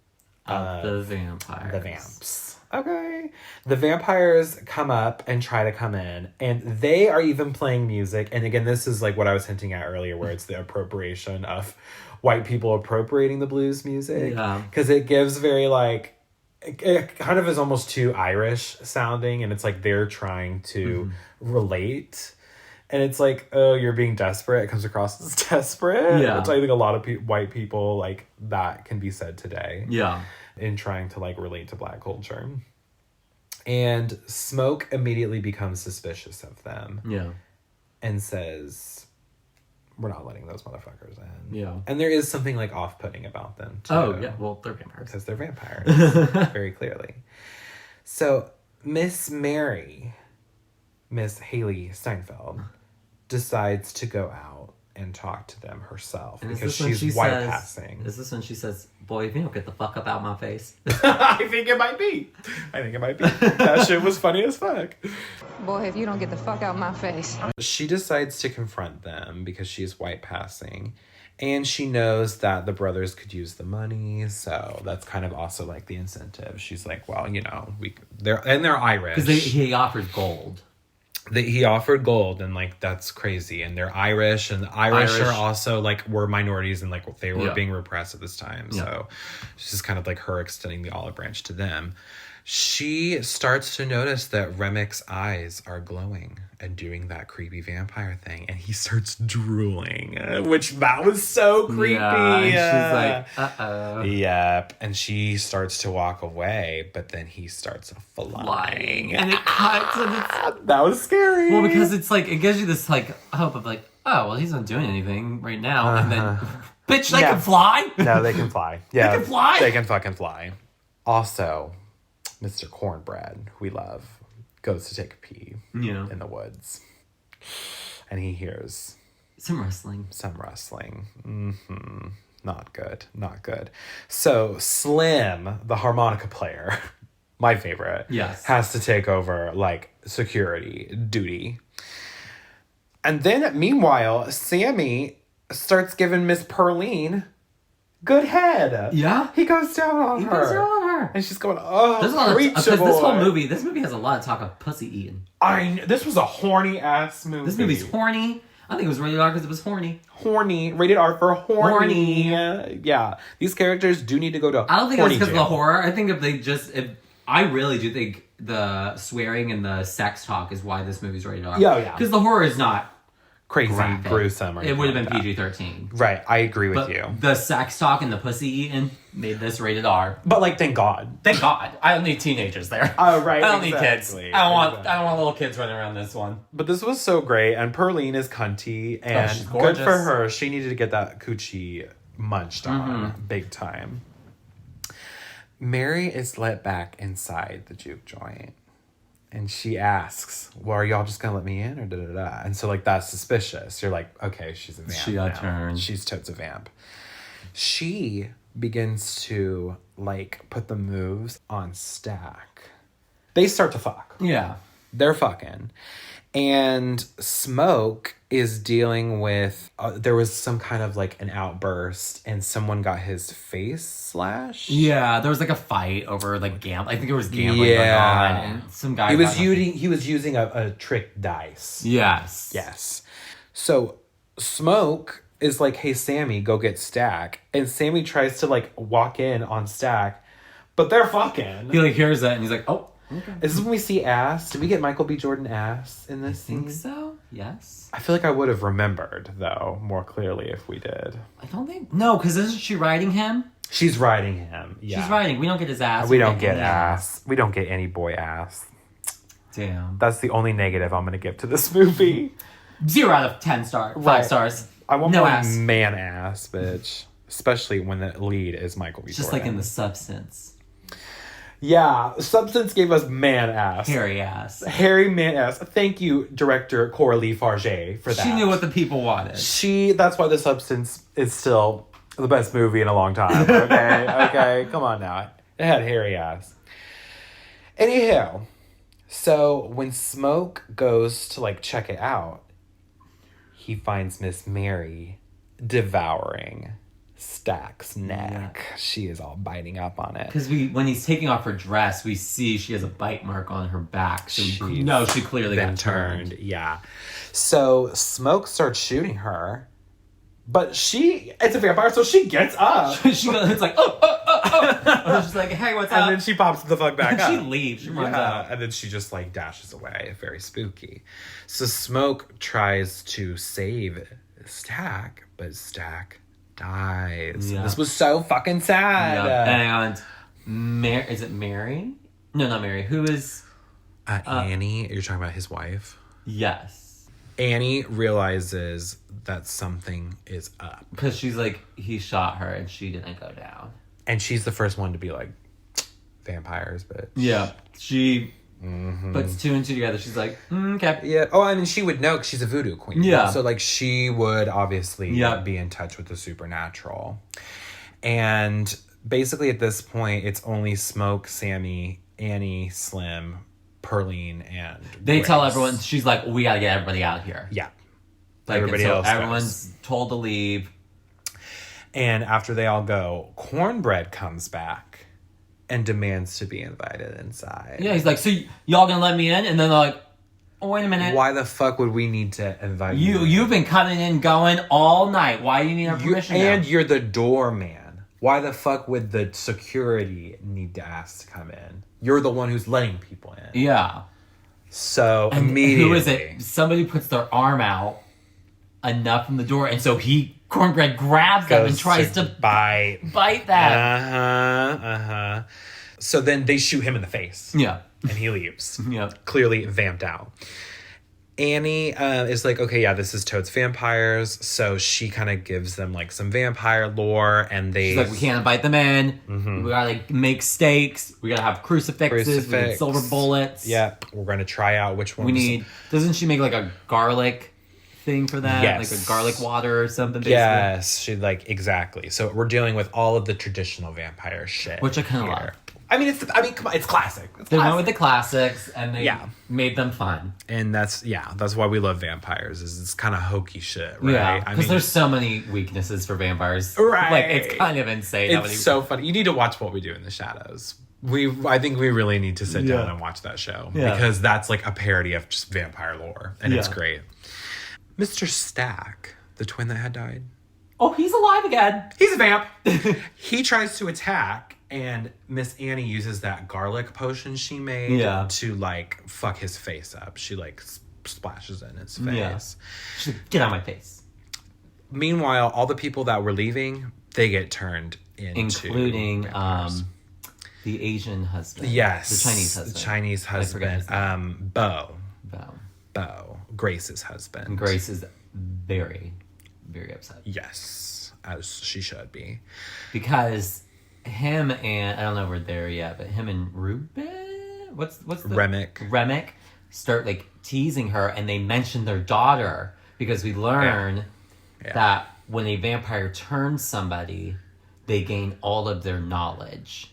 of the vampires. The vamps. Okay. The vampires come up and try to come in, and they are even playing music. And again, this is like what I was hinting at earlier, where it's the appropriation of white people appropriating the blues music. Yeah. Because it gives very like, it kind of is almost too Irish sounding, and it's like they're trying to relate. And it's like, oh, you're being desperate. It comes across as desperate. Yeah. Which I think a lot of white people, like, that can be said today. Yeah. In trying to like relate to Black culture. And Smoke immediately becomes suspicious of them. Yeah. And says, we're not letting those motherfuckers in. Yeah. And there is something like off-putting about them too. Oh, yeah. Well, they're vampires. Because they're vampires. Very clearly. So Miss Haley Steinfeld, decides to go out and talk to them herself And because she's white passing. Is this when she says, boy, if you don't get the fuck up out my face? I think it might be. That shit was funny as fuck. Boy, if you don't get the fuck out my face. She decides to confront them because she's white passing. And she knows that the brothers could use the money, so that's kind of also like the incentive. She's like, well, you know, they're Irish. Because he offers gold. He offered gold, and like that's crazy. And they're Irish, and the Irish are also like were minorities, and like they were being repressed at this time. Yeah. So it's just kind of like her extending the olive branch to them. She starts to notice that Remic's eyes are glowing and doing that creepy vampire thing, and he starts drooling, which that was so creepy. Yeah, and she's like, uh-oh. Yep, and she starts to walk away, but then he starts flying. And it cuts, and it's... That was scary. Well, because it's like, it gives you this like hope of like, oh, well, he's not doing anything right now, and then, bitch, they can fly? No, they can fly. Yeah, they can fly? They can fucking fly. Also, Mr. Cornbread, who we love, goes to take a pee in the woods. And he hears some rustling. Mm-hmm. Not good. So Slim, the harmonica player, my favorite, has to take over like security duty. And then meanwhile, Sammy starts giving Miss Perline good head. Yeah? He goes down on her. And she's going, oh, there's a lot because this movie has a lot of talk of pussy eating. This was a horny ass movie. This movie's horny. I think it was rated R because it was horny. Horny. Rated R for horny. Yeah. These characters do need to go to I don't think it was because of jail. the horror. I think I really do think the swearing and the sex talk is why this movie's rated R. Yeah. Because the horror is not crazy, graphic. gruesome. Or it would have been like PG-13. Right, I agree with you. The sex talk and the pussy eating made this rated R. But like, thank God. Thank God. I don't need teenagers there. Oh, right. I don't need kids. I don't want little kids running around this one. But this was so great, and Perline is cunty, and she's good gorgeous. for her. She needed to get that coochie munched on big time. Mary is let back inside the juke joint. And she asks, well, are y'all just going to let me in or da-da-da? And so, like, that's suspicious. You're like, okay, she's a vamp. She got turned. She's totes a vamp. She begins to, like, put the moves on Stack. They start to fuck. Yeah. They're fucking. And Smoke is dealing with, there was some kind of like an outburst and someone got his face slashed. Yeah, there was like a fight over like gambling. I think it was gambling going on. And some guy he was using a trick dice. Yes. So Smoke is like, hey, Sammy, go get Stack. And Sammy tries to like walk in on Stack, but they're fucking. He like hears that and he's like, oh. Okay. Is this when we see ass? Did we get Michael B. Jordan ass in this scene? I think so. Yes. I feel like I would have remembered, though, more clearly if we did. I don't think... No, because isn't she riding him? She's riding him, yeah. She's riding. We don't get his ass. We don't get ass. We don't get any boy ass. Damn. That's the only negative I'm going to give to this movie. 0 out of 10 stars. 5 stars. I want no more ass. man ass, bitch. Especially when the lead is Michael B. Just Jordan. like in The Substance. Yeah, Substance gave us man ass. Hairy ass. Hairy man ass. Thank you, director Coralie Farge, for that. She knew what the people wanted. That's why The Substance is still the best movie in a long time. Okay, come on now. It had hairy ass. Anyhow, so when Smoke goes to like check it out, he finds Miss Mary devouring Stack's neck. Yeah. She is all biting up on it. Because when he's taking off her dress, we see she has a bite mark on her back. So she clearly got turned. Yeah. So Smoke starts shooting her, but it's a vampire, so she gets up. It's like, oh. She's like, hey, what's up? And then she pops the fuck back up. She leaves. She runs out. And then she just like dashes away. Very spooky. So Smoke tries to save Stack, but Stack dies. Yeah. This was so fucking sad. Yeah. And is it Mary? No, not Mary. Who is Annie? You're talking about his wife? Yes. Annie realizes that something is up. Because she's like, he shot her and she didn't go down. And she's the first one to be like, vampires, bitch. Yeah. She puts two and two together. She's like, okay. Yeah. Oh, I mean, she would know 'cause she's a voodoo queen. Yeah. So, like, she would obviously be in touch with the supernatural. And basically at this point, it's only Smoke, Sammy, Annie, Slim, Perline, and They Grace. tell everyone, she's like, we gotta get everybody out of here. Yeah. Like, Everybody so else everyone's told to leave. And after they all go, Cornbread comes back and demands to be invited inside. Yeah, he's like, so y'all gonna let me in? And then they're like, oh, wait a minute. Why the fuck would we need to invite you? You've been coming and going all night. Why do you need our permission And now? you're the doorman. Why the fuck would the security need to ask to come in? You're the one who's letting people in. Yeah. So And immediately. who is it? Somebody puts their arm out enough from the door, and so Cornbread grabs them and tries to bite that. So then they shoot him in the face. Yeah. And he leaves. Yeah. Clearly vamped out. Annie is like, okay, yeah, this is Toad's vampires. So she kind of gives them like some vampire lore, and She's like, we can't invite them in. We gotta like make stakes. We gotta have crucifixes. We need silver bullets. Yeah, we're gonna try out which one. We need. Doesn't she make like a garlic thing for that? Yes. Like a garlic water or something. Basically? Yes, she like exactly. So we're dealing with all of the traditional vampire shit, Which I kind of here. love. I mean, come on, it's classic. They went with the classics and they made them fun. And that's why we love vampires. Is it's kind of hokey shit, right? Yeah, I because mean, there's so many weaknesses for vampires. Right. Like, it's kind of insane. how it's many... so funny. You need to watch What We Do in the Shadows. I think we really need to sit down and watch that show because that's like a parody of just vampire lore, and it's great. Mr. Stack, the twin that had died. Oh, he's alive again. He's a vamp. He tries to attack, and Miss Annie uses that garlic potion she made to like fuck his face up. She like splashes it in his face. Yeah. She's like, get out of my face. Meanwhile, all the people that were leaving, they get turned into including vampires. The Asian husband. Yes, the Chinese husband. The Chinese husband. Bo, Grace's husband. And Grace is very, very upset. Yes, as she should be. Because him and, I don't know if we're there yet, but him and Ruben, what's the... Remick start like teasing her, and they mention their daughter because we learn that when a vampire turns somebody, they gain all of their knowledge.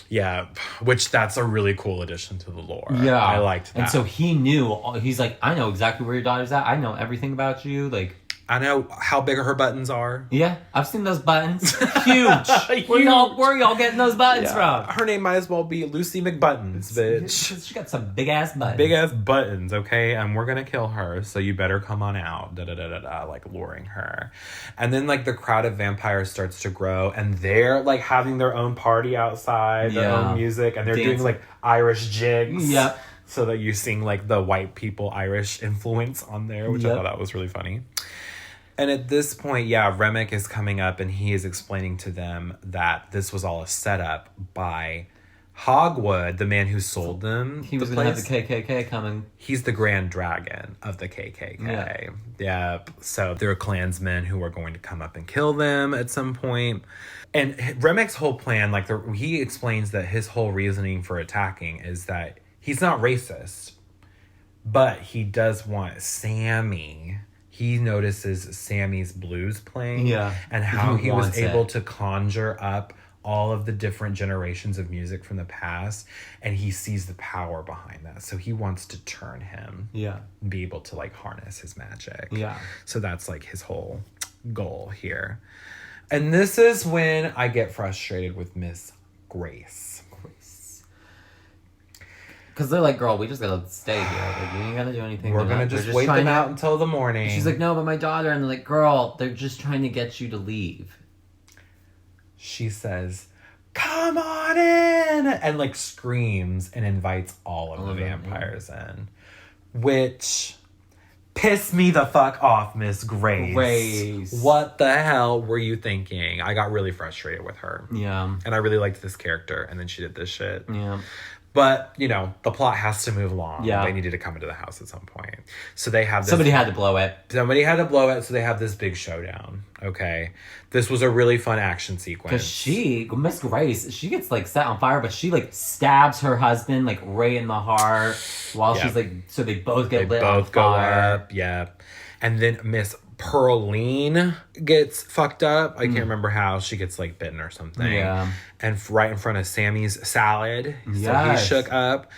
Yeah, which that's a really cool addition to the lore. Yeah. I liked that. And so he knew, he's like, I know exactly where your daughter's at. I know everything about you. Like, I know how big her buttons are. Yeah, I've seen those buttons. Huge. Where y'all getting those buttons from? Her name might as well be Lucy McButtons, bitch. She got some big ass buttons. Big ass buttons, okay? And we're gonna kill her, so you better come on out. Da-da-da-da-da, like luring her. And then like the crowd of vampires starts to grow, and they're like having their own party outside, their own music, and they're doing like Irish jigs. Yep. So that you're seeing like the white people Irish influence on there, which I thought that was really funny. And at this point, Remick is coming up and he is explaining to them that this was all a setup by Hogwood, the man who sold them. He was going to have the KKK coming. He's the Grand Dragon of the KKK. Yeah. So there are Klansmen who are going to come up and kill them at some point. And Remick's whole plan, like he explains that his whole reasoning for attacking is that he's not racist, but he does want Sammy. He notices Sammy's blues playing and how he was able to conjure up all of the different generations of music from the past, and he sees the power behind that. So he wants to turn him and be able to like harness his magic. Yeah. So that's like his whole goal here. And this is when I get frustrated with Miss Grace. Because they're like, girl, we just gotta stay here. Like, we ain't gotta do anything. We're gonna just wait them out until the morning. She's like, no, but my daughter. And they're like, girl, they're just trying to get you to leave. She says, come on in! And like screams and invites all of the vampires in. Which pissed me the fuck off, Miss Grace. What the hell were you thinking? I got really frustrated with her. Yeah. And I really liked this character. And then she did this shit. Yeah. But, you know, the plot has to move along. Yeah. They needed to come into the house at some point. So they have this... Somebody had to blow it. Somebody had to blow it, so they have this big showdown. Okay. This was a really fun action sequence. Because Miss Grace, she gets, like, set on fire, but she, like, stabs her husband, like, right in the heart while she's, like... So they both get lit on fire. They both go up, yeah. And then Miss Pearline gets fucked up. I can't remember how. She gets, like, bitten or something. Yeah. And right in front of Sammy's salad. Yes. So he shook up.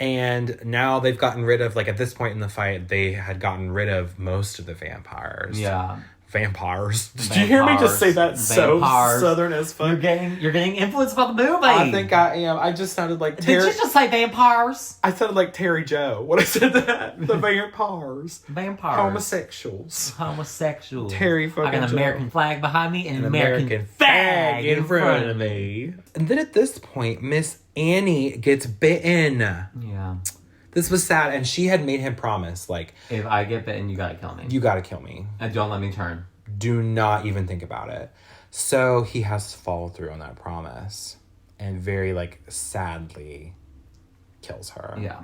And now they've gotten rid of, like, at this point in the fight, they had gotten rid of most of the vampires. Yeah. Vampires. Did you hear me just say that so southern as fuck? You're getting influenced by the movie. I think I am. I just sounded like Terry. Did you just say vampires? I sounded like Terry Joe when I said that. The vampires. Vampires. Homosexuals. Terry fucking I got an American Joe. Flag behind me and an American fag in front of me. And then at this point, Miss Annie gets bitten. Yeah. This was sad, and she had made him promise, like... If I get bitten, you gotta kill me. You gotta kill me. And don't let me turn. Do not even think about it. So he has to follow through on that promise. And very, like, sadly kills her. Yeah.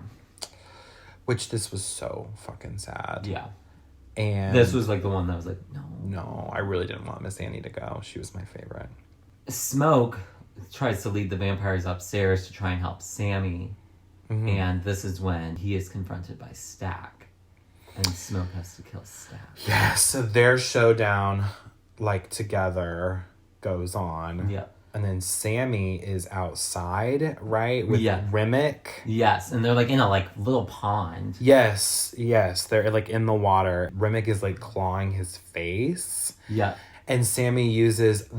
Which this was so fucking sad. Yeah. And... This was, like, the one that was like, no. No, I really didn't want Miss Annie to go. She was my favorite. Smoke tries to lead the vampires upstairs to try and help Sammy. Mm-hmm. And this is when he is confronted by Stack. And Smoke has to kill Stack. Yeah, so their showdown, like, together goes on. Yep. And then Sammy is outside, right? With Remick. Yes, and they're, like, in a, like, little pond. Yes. They're, like, in the water. Remick is, like, clawing his face. Yeah. And Sammy uses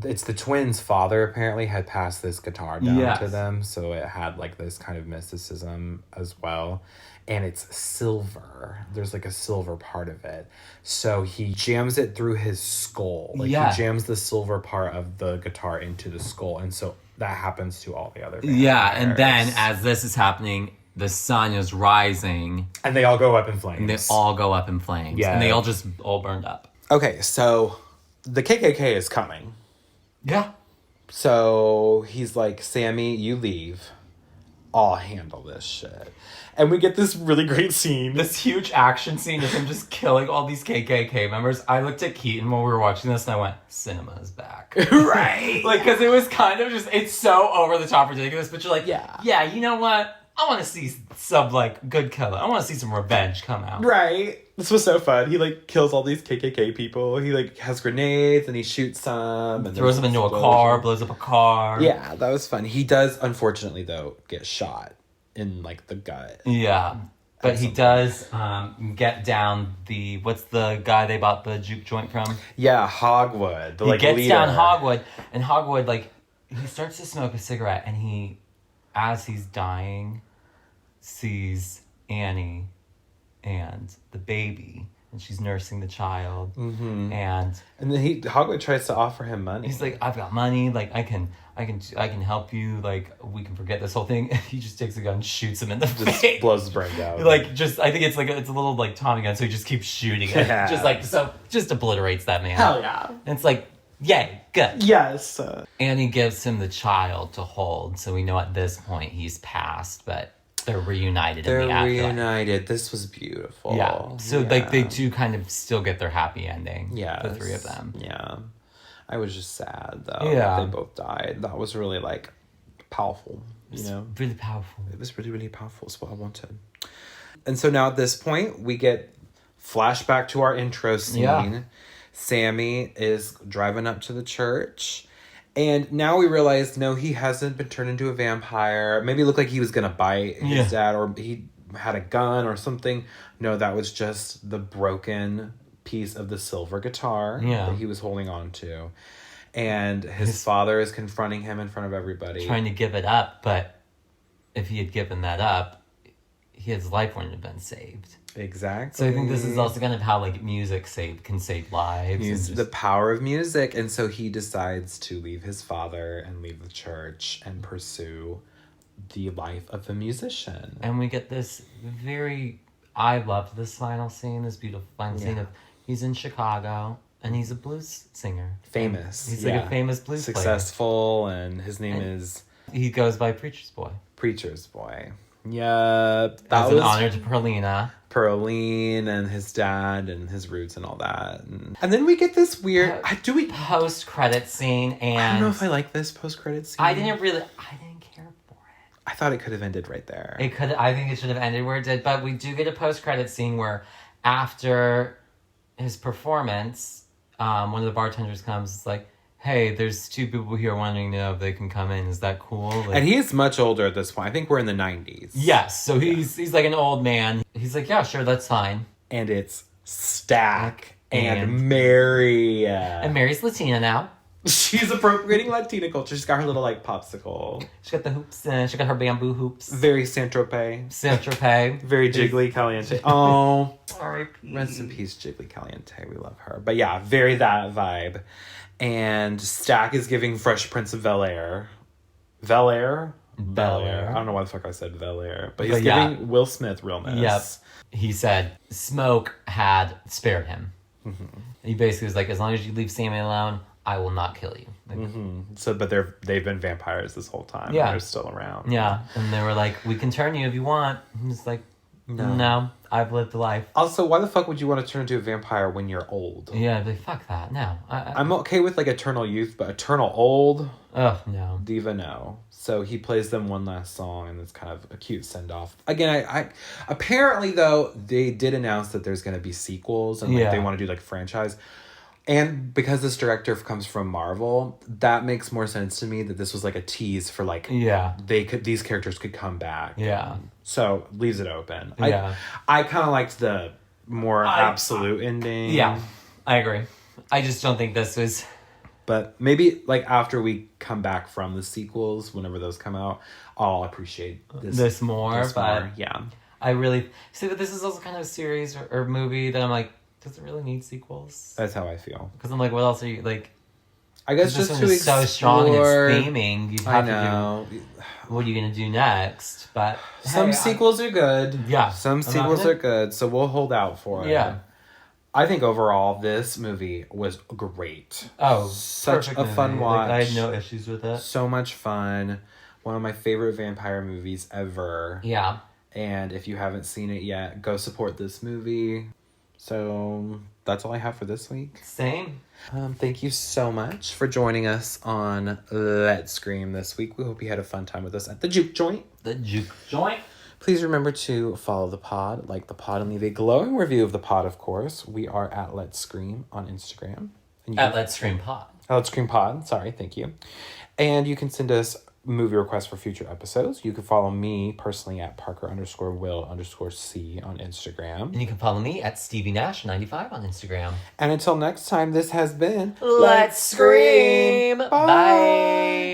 it's the twins' father apparently had passed this guitar down to them, so it had like this kind of mysticism as well, and it's silver. There's like a silver part of it, so he jams it through his skull. Like he jams the silver part of the guitar into the skull, and so that happens to all the other vampires. Yeah, and then as this is happening, the sun is rising, and they all go up in flames. Yeah, and they all just burned up. Okay, so the KKK is coming. Yeah. So he's like, Sammy, you leave. I'll handle this shit. And we get this really great scene. This huge action scene of him just killing all these KKK members. I looked at Keaton while we were watching this and I went, cinema is back. Right. Like, because it was kind of just, it's so over the top ridiculous, but you're like, yeah, you know what? I want to see some, like, good killer. I want to see some revenge come out. Right. This was so fun. He, like, kills all these KKK people. He, like, has grenades and he shoots some. And throws them into a car, blows up a car. Yeah, that was fun. He does, unfortunately, though, get shot in, like, the gut. Yeah. But he does get down what's the guy they bought the juke joint from? Yeah, Hogwood. He gets leader. Down Hogwood, and Hogwood, like, he starts to smoke a cigarette, and he, as he's dying, sees Annie and the baby, and she's nursing the child. Mm-hmm. And then Hogwood tries to offer him money. He's like, I've got money, like I can help you, like we can forget this whole thing. He just takes a gun and shoots him in the face. Just blows his brains out. Like, I think it's a little like Tommy gun, so he just keeps shooting it. Yeah. Just obliterates that man. Hell yeah. And it's like, yay, good. Yes. Annie gives him the child to hold, so we know at this point he's passed, but they're reunited in the afterlife. They're reunited. This was beautiful. Yeah. So, like, they do kind of still get their happy ending. Yeah. The three of them. Yeah. I was just sad, though. Yeah. They both died. That was really, like, powerful, you know? Really powerful. It was really, really powerful. It's what I wanted. And so now at this point, we get flashback to our intro scene. Yeah. Sammy is driving up to the church. And now we realize, no, he hasn't been turned into a vampire. Maybe it looked like he was going to bite his dad, or he had a gun or something. No, that was just the broken piece of the silver guitar that he was holding on to. And his father is confronting him in front of everybody. Trying to give it up, but if he had given that up, his life wouldn't have been saved. Exactly. So I think this is also kind of how like music can save lives. The power of music. And so he decides to leave his father and leave the church and pursue the life of a musician. And we get this I loved this final scene, this beautiful final scene of he's in Chicago and he's a blues singer. Famous. He's like a famous blues player. Successful, and his name is... He goes by Preacher's Boy. Preacher's boy. Yep. That As was an honor to Perlina. Pearline and his dad and his roots and all that. And then we get this weird... Post-credit scene, and... I don't know if I like this post-credit scene. I didn't care for it. I thought it could have ended right there. I think it should have ended where it did, but we do get a post-credit scene where after his performance, one of the bartenders comes, it's like, hey, there's 2 people here wanting to know if they can come in. Is that cool? Like, and he is much older at this point. I think we're in the 90s. Yes, so he's like an old man. He's like, yeah, sure, that's fine. And it's Stack and Mary. And Mary's Latina now. She's appropriating Latina culture. She's got her little, like, popsicle. She got the hoops, and she got her bamboo hoops. Very Saint-Tropez. Saint-Tropez. Very Jiggly Caliente. Oh. R.I.P. Rest in peace, Jiggly Caliente. We love her. But yeah, very that vibe. And Stack is giving Fresh Prince of Bel-Air. Bel-Air? Bel-Air. I don't know why the fuck I said Bel-Air. But he's giving Will Smith realness. Yep. He said Smoke had spared him. Mm-hmm. He basically was like, as long as you leave Sammy alone, I will not kill you. Like, So, but they've been vampires this whole time. Yeah. And they're still around. Yeah. And they were like, we can turn you if you want. And he's like, no, I've lived a life. Also, why the fuck would you want to turn into a vampire when you're old? Yeah, like, fuck that. No. I'm okay with, like, eternal youth, but eternal old? Oh, no. Diva, no. So he plays them one last song, and it's kind of a cute send-off. Again, I apparently, though, they did announce that there's going to be sequels, and they want to do, like, franchise. And because this director comes from Marvel, that makes more sense to me that this was, like, a tease for, like... Yeah. These characters could come back. Yeah. So, leaves it open. Yeah. I kind of liked the more absolute ending. Yeah, I agree. I just don't think this was... But maybe, like, after we come back from the sequels, whenever those come out, I'll appreciate this more. But yeah. I really... See, but this is also kind of a series or movie that I'm like, does it really need sequels? That's how I feel. Because I'm like, what else are you... Like, I guess this just one to is so strong in its explore... theming. You have to do... What are you going to do next? But... Some sequels are good. Yeah. Some sequels are good, so we'll hold out for it. Yeah. I think overall, this movie was great. Oh, such a fun watch. Like, I had no issues with it. So much fun. One of my favorite vampire movies ever. Yeah. And if you haven't seen it yet, go support this movie. So that's all I have for this week. Same. Thank you so much for joining us on Let's Scream this week. We hope you had a fun time with us at the Juke Joint. The Juke Joint. Please remember to follow the pod, like the pod, and leave a glowing review of the pod, of course. We are at Let's Scream on Instagram. And Let's Scream Pod. Let's Scream Pod. Sorry, thank you. And you can send us movie requests for future episodes. You can follow me personally at Parker_Will_C on Instagram. And you can follow me at Stevie Nash 95 on Instagram. And until next time, this has been Let's Scream. Bye.